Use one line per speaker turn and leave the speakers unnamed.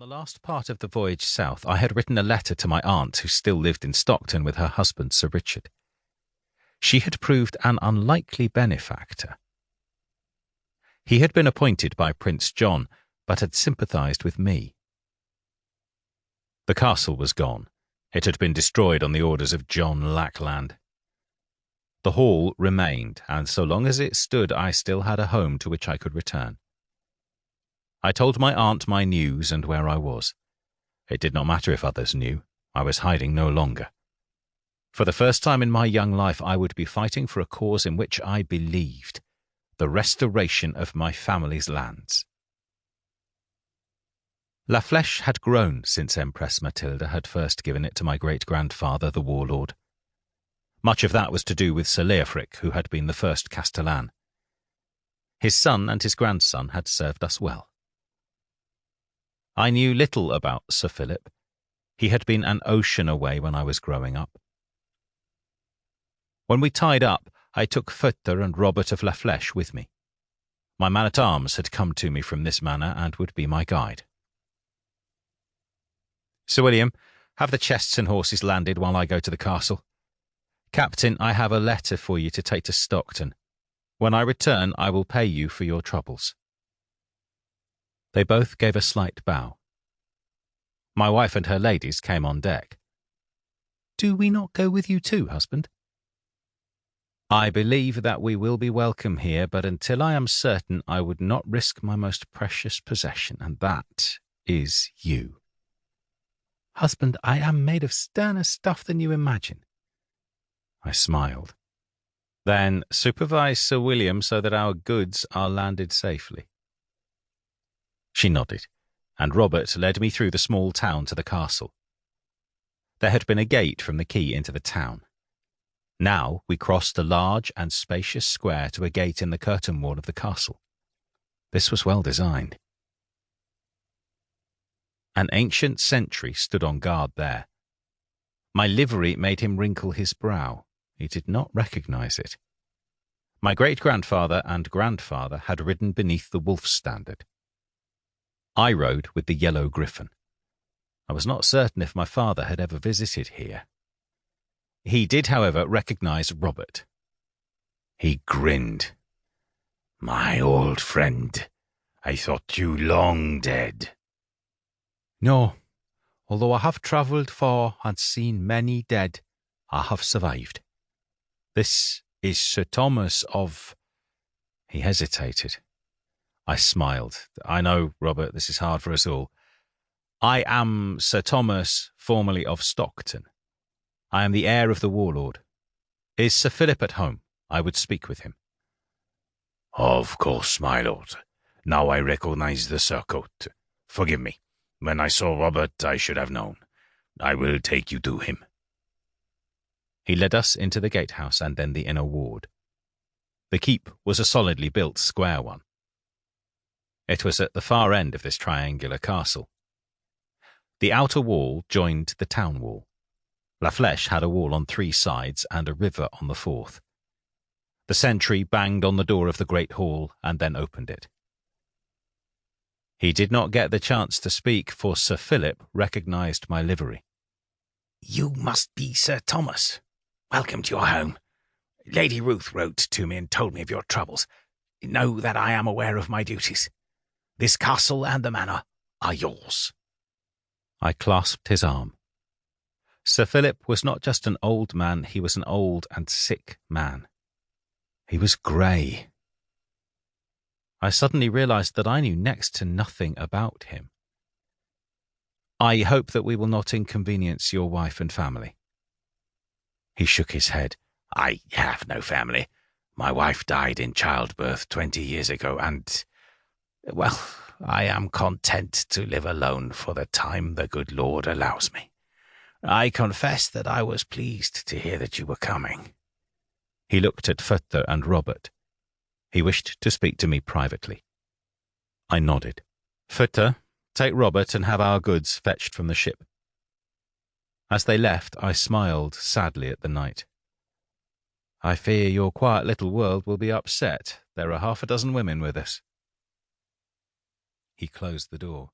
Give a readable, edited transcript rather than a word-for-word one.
the last part of the voyage south, I had written a letter to my aunt who still lived in Stockton with her husband, Sir Richard. She had proved an unlikely benefactor. He had been appointed by Prince John, but had sympathised with me. The castle was gone. It had been destroyed on the orders of John Lackland. The hall remained, and so long as it stood, I still had a home to which I could return. I told my aunt my news and where I was. It did not matter if others knew. I was hiding no longer. For the first time in my young life, I would be fighting for a cause in which I believed, the restoration of my family's lands. La Flèche had grown since Empress Matilda had first given it to my great-grandfather, the warlord. Much of that was to do with Sir Leofric, who had been the first Castellan. His son and his grandson had served us well. I knew little about Sir Philip. He had been an ocean away when I was growing up. When we tied up, I took Foetter and Robert of La Flèche with me. My man-at-arms had come to me from this manor and would be my guide. Sir William, have the chests and horses landed while I go to the castle. Captain, I have a letter for you to take to Stockton. When I return, I will pay you for your troubles. They both gave a slight bow. My wife and her ladies came on deck. Do we not go with you too, husband? I believe that we will be welcome here, but until I am certain, I would not risk my most precious possession, and that is you. Husband, I am made of sterner stuff than you imagine. I smiled. Then supervise Sir William so that our goods are landed safely. She nodded, and Robert led me through the small town to the castle. There had been a gate from the quay into the town. Now we crossed a large and spacious square to a gate in the curtain wall of the castle. This was well designed. An ancient sentry stood on guard there. My livery made him wrinkle his brow. He did not recognise it. My great-grandfather and grandfather had ridden beneath the wolf standard. I rode with the yellow griffin. I was not certain if my father had ever visited here. He did, however, recognise Robert. He grinned. My old friend, I thought you long dead. No, although I have travelled far and seen many dead, I have survived. This is Sir Thomas of... He hesitated. I smiled. I know, Robert, this is hard for us all. I am Sir Thomas, formerly of Stockton. I am the heir of the warlord. Is Sir Philip at home? I would speak with him. Of course, my lord. Now I recognise the surcoat. Forgive me. When I saw Robert, I should have known. I will take you to him. He led us into the gatehouse and then the inner ward. The keep was a solidly built square one. It was at the far end of this triangular castle. The outer wall joined the town wall. La Flèche had a wall on 3 sides and a river on the 4th. The sentry banged on the door of the great hall and then opened it. He did not get the chance to speak, for Sir Philip recognised my livery. You must be Sir Thomas. Welcome to your home. Lady Ruth wrote to me and told me of your troubles. Know that I am aware of my duties. This castle and the manor are yours. I clasped his arm. Sir Philip was not just an old man, he was an old and sick man. He was grey. I suddenly realised that I knew next to nothing about him. I hope that we will not inconvenience your wife and family. He shook his head. I have no family. My wife died in childbirth 20 years ago and, well, I am content to live alone for the time the good Lord allows me. I confess that I was pleased to hear that you were coming. He looked at Foetter and Robert. He wished to speak to me privately. I nodded. Foetter, take Robert and have our goods fetched from the ship. As they left, I smiled sadly at the night. I fear your quiet little world will be upset. There are 6 women with us. He closed the door.